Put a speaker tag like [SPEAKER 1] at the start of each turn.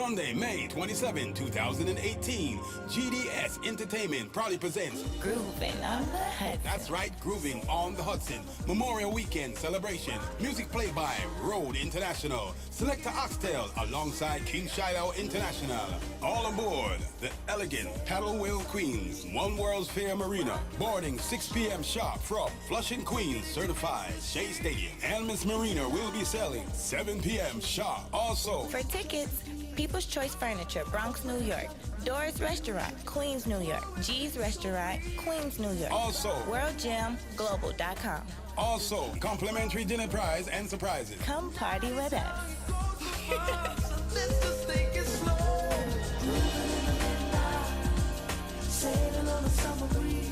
[SPEAKER 1] Sunday, May 27, 2018, GDS Entertainment proudly presents
[SPEAKER 2] Grooving on the Hudson.
[SPEAKER 1] That's right, Grooving on the Hudson. Memorial Weekend celebration. Music played by Road International. Selector Oxtail alongside King Shiloh International. All aboard the elegant Paddle Wheel Queens, One World's Fair Marina. Boarding 6 p.m. sharp from Flushing, Queens, certified Shea Stadium. And Miss Marina will be selling 7 p.m. sharp. Also,
[SPEAKER 2] For tickets, People's Choice Furniture, Bronx, New York. Doris Restaurant, Queens, New York. G's Restaurant, Queens, New York.
[SPEAKER 1] Also,
[SPEAKER 2] WorldGymGlobal.com.
[SPEAKER 1] Also, complimentary dinner prize and surprises.
[SPEAKER 2] Come party with us.
[SPEAKER 3] Sailing on the summer breeze.